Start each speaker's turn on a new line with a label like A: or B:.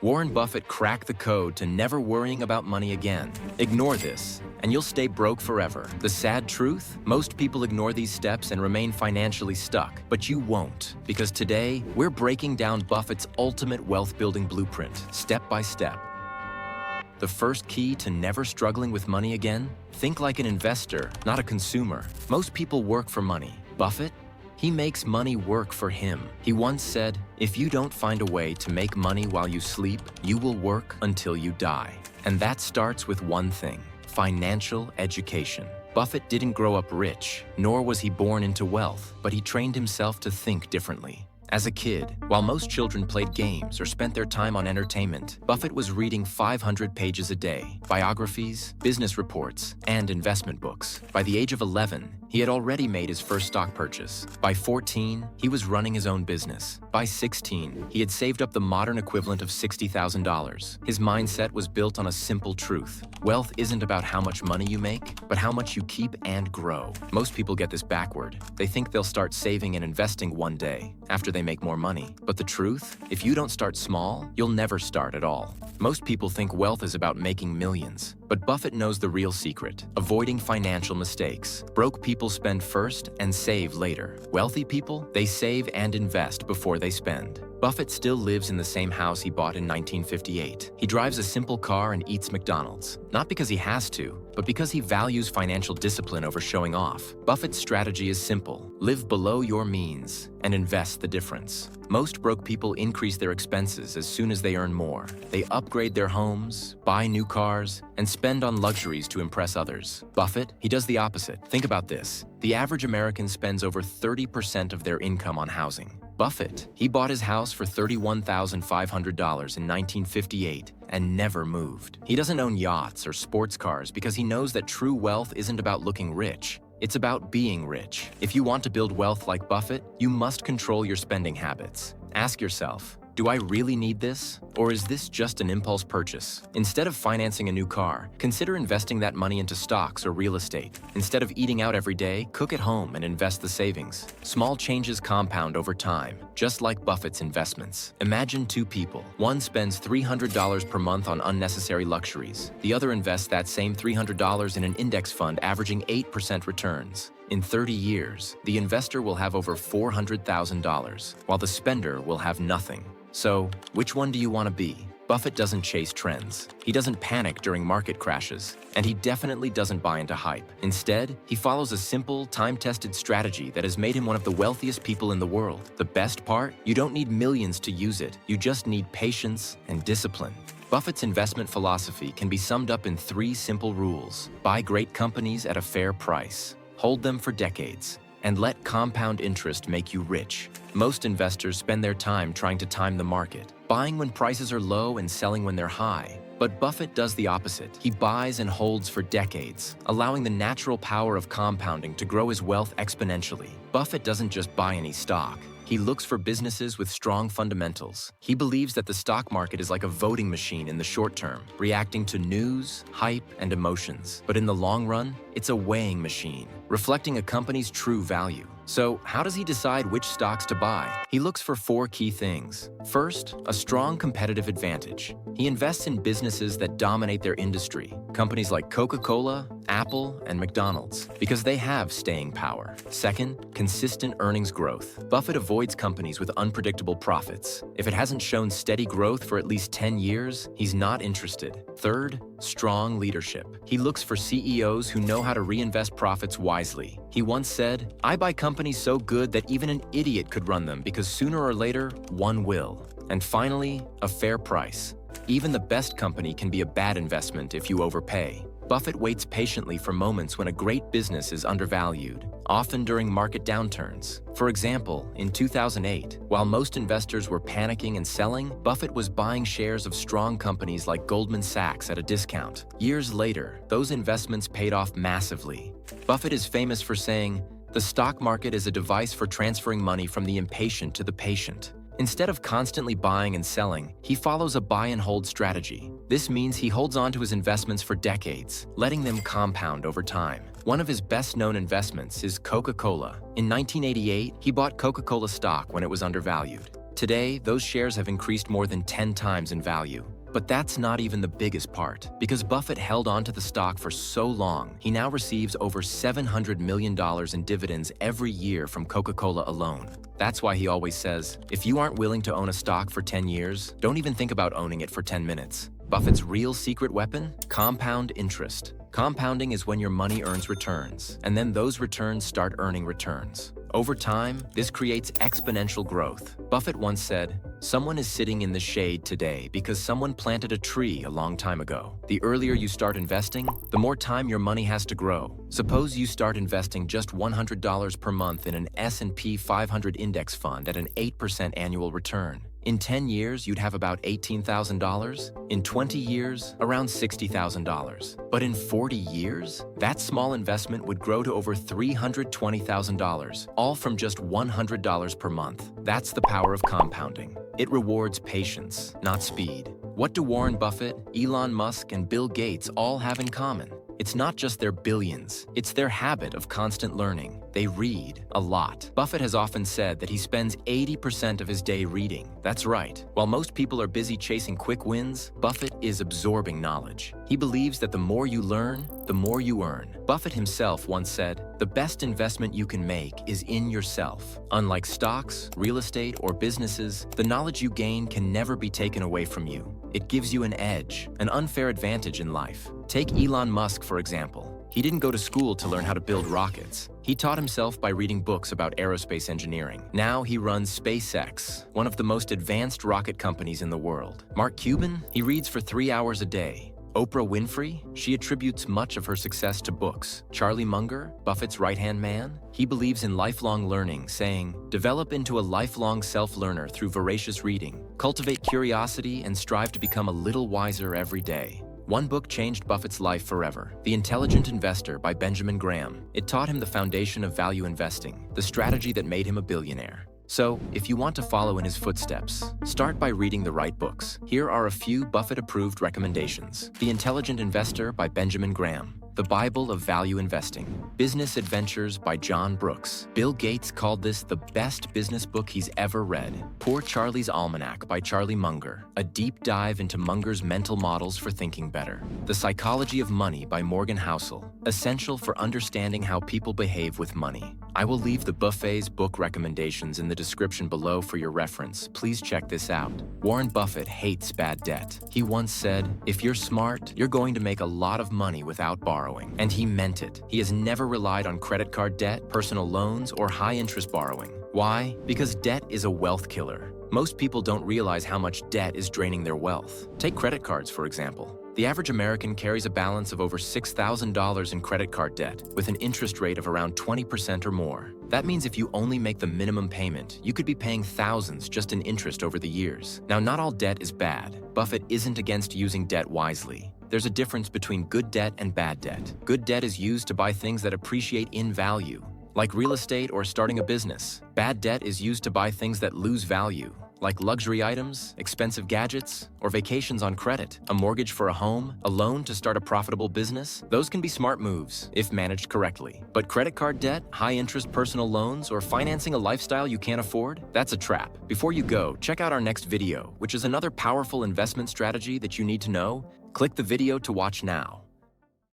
A: Warren Buffett cracked the code to never worrying about money again. Ignore this, and you'll stay broke forever. The sad truth? Most people ignore these steps and remain financially stuck, but you won't. Because today, we're breaking down Buffett's ultimate wealth-building blueprint, step by step. The first key to never struggling with money again? Think like an investor, not a consumer. Most people work for money. Buffett? He makes money work for him. He once said, "If you don't find a way to make money while you sleep, you will work until you die." And that starts with one thing: financial education. Buffett didn't grow up rich, nor was he born into wealth, but he trained himself to think differently. As a kid, while most children played games or spent their time on entertainment, Buffett was reading 500 pages a day, biographies, business reports, and investment books. By the age of 11, he had already made his first stock purchase. By 14, he was running his own business. By 16, he had saved up the modern equivalent of $60,000. His mindset was built on a simple truth: wealth isn't about how much money you make, but how much you keep and grow. Most people get this backward. They think they'll start saving and investing one day, after they make more money. But the truth? If you don't start small, you'll never start at all. Most people think wealth is about making millions. But Buffett knows the real secret: avoiding financial mistakes. Broke people spend first and save later. Wealthy people, they save and invest before they spend. Buffett still lives in the same house he bought in 1958. He drives a simple car and eats McDonald's. Not because he has to, but because he values financial discipline over showing off. Buffett's strategy is simple: live below your means and invest the difference. Most broke people increase their expenses as soon as they earn more. They upgrade their homes, buy new cars, and spend on luxuries to impress others. Buffett, he does the opposite. Think about this: the average American spends over 30% of their income on housing. Buffett, he bought his house for $31,500 in 1958 and never moved. He doesn't own yachts or sports cars because he knows that true wealth isn't about looking rich. It's about being rich. If you want to build wealth like Buffett, you must control your spending habits. Ask yourself, do I really need this? Or is this just an impulse purchase? Instead of financing a new car, consider investing that money into stocks or real estate. Instead of eating out every day, cook at home and invest the savings. Small changes compound over time, just like Buffett's investments. Imagine two people. One spends $300 per month on unnecessary luxuries. The other invests that same $300 in an index fund averaging 8% returns. In 30 years, the investor will have over $400,000, while the spender will have nothing. So, which one do you want to be? Buffett doesn't chase trends. He doesn't panic during market crashes. And he definitely doesn't buy into hype. Instead, he follows a simple, time-tested strategy that has made him one of the wealthiest people in the world. The best part? You don't need millions to use it. You just need patience and discipline. Buffett's investment philosophy can be summed up in 3 simple rules. Buy great companies at a fair price. Hold them for decades. And let compound interest make you rich. Most investors spend their time trying to time the market, buying when prices are low and selling when they're high. But Buffett does the opposite. He buys and holds for decades, allowing the natural power of compounding to grow his wealth exponentially. Buffett doesn't just buy any stock. He looks for businesses with strong fundamentals. He believes that the stock market is like a voting machine in the short term, reacting to news, hype, and emotions. But in the long run, it's a weighing machine, reflecting a company's true value. So, how does he decide which stocks to buy? He looks for 4 key things. First, a strong competitive advantage. He invests in businesses that dominate their industry, companies like Coca-Cola, Apple, and McDonald's, because they have staying power. Second, consistent earnings growth. Buffett avoids companies with unpredictable profits. If it hasn't shown steady growth for at least 10 years, he's not interested. Third, strong leadership. He looks for CEOs who know how to reinvest profits wisely. He once said, "I buy companies so good that even an idiot could run them because sooner or later, one will." And finally, a fair price. Even the best company can be a bad investment if you overpay. Buffett waits patiently for moments when a great business is undervalued, often during market downturns. For example, in 2008, while most investors were panicking and selling, Buffett was buying shares of strong companies like Goldman Sachs at a discount. Years later, those investments paid off massively. Buffett is famous for saying, "The stock market is a device for transferring money from the impatient to the patient." Instead of constantly buying and selling, he follows a buy and hold strategy. This means he holds on to his investments for decades, letting them compound over time. One of his best-known investments is Coca-Cola. In 1988, he bought Coca-Cola stock when it was undervalued. Today, those shares have increased more than 10 times in value. But that's not even the biggest part. Because Buffett held onto the stock for so long, he now receives over $700 million in dividends every year from Coca-Cola alone. That's why he always says, if you aren't willing to own a stock for 10 years, don't even think about owning it for 10 minutes. Buffett's real secret weapon? Compound interest. Compounding is when your money earns returns, and then those returns start earning returns. Over time, this creates exponential growth. Buffett once said, "Someone is sitting in the shade today because someone planted a tree a long time ago." The earlier you start investing, the more time your money has to grow. Suppose you start investing just $100 per month in an S&P 500 index fund at an 8% annual return. In 10 years, you'd have about $18,000. In 20 years, around $60,000. But in 40 years, that small investment would grow to over $320,000, all from just $100 per month. That's the power of compounding. It rewards patience, not speed. What do Warren Buffett, Elon Musk, and Bill Gates all have in common? It's not just their billions, it's their habit of constant learning. They read a lot. Buffett has often said that he spends 80% of his day reading. That's right. While most people are busy chasing quick wins, Buffett is absorbing knowledge. He believes that the more you learn, the more you earn. Buffett himself once said, "The best investment you can make is in yourself." Unlike stocks, real estate, or businesses, the knowledge you gain can never be taken away from you. It gives you an edge, an unfair advantage in life. Take Elon Musk, for example. He didn't go to school to learn how to build rockets. He taught himself by reading books about aerospace engineering. Now he runs SpaceX, one of the most advanced rocket companies in the world. Mark Cuban, he reads for 3 hours a day. Oprah Winfrey, she attributes much of her success to books. Charlie Munger, Buffett's right-hand man, he believes in lifelong learning, saying, "Develop into a lifelong self-learner through voracious reading. Cultivate curiosity and strive to become a little wiser every day." One book changed Buffett's life forever, The Intelligent Investor by Benjamin Graham. It taught him the foundation of value investing, the strategy that made him a billionaire. So, if you want to follow in his footsteps, start by reading the right books. Here are a few Buffett-approved recommendations. The Intelligent Investor by Benjamin Graham. The Bible of Value Investing. Business Adventures by John Brooks. Bill Gates called this the best business book he's ever read. Poor Charlie's Almanac by Charlie Munger. A deep dive into Munger's mental models for thinking better. The Psychology of Money by Morgan Housel. Essential for understanding how people behave with money. I will leave the Buffet's book recommendations in the description below for your reference. Please check this out. Warren Buffett hates bad debt. He once said, "If you're smart, you're going to make a lot of money without borrowing." And he meant it. He has never relied on credit card debt, personal loans, or high-interest borrowing. Why? Because debt is a wealth killer. Most people don't realize how much debt is draining their wealth. Take credit cards, for example. The average American carries a balance of over $6,000 in credit card debt, with an interest rate of around 20% or more. That means if you only make the minimum payment, you could be paying thousands just in interest over the years. Now, not all debt is bad. Buffett isn't against using debt wisely. There's a difference between good debt and bad debt. Good debt is used to buy things that appreciate in value, like real estate or starting a business. Bad debt is used to buy things that lose value, like luxury items, expensive gadgets, or vacations on credit. A mortgage for a home, a loan to start a profitable business. Those can be smart moves if managed correctly. But credit card debt, high-interest personal loans, or financing a lifestyle you can't afford, that's a trap. Before you go, check out our next video, which is another powerful investment strategy that you need to know. Click the video to watch now.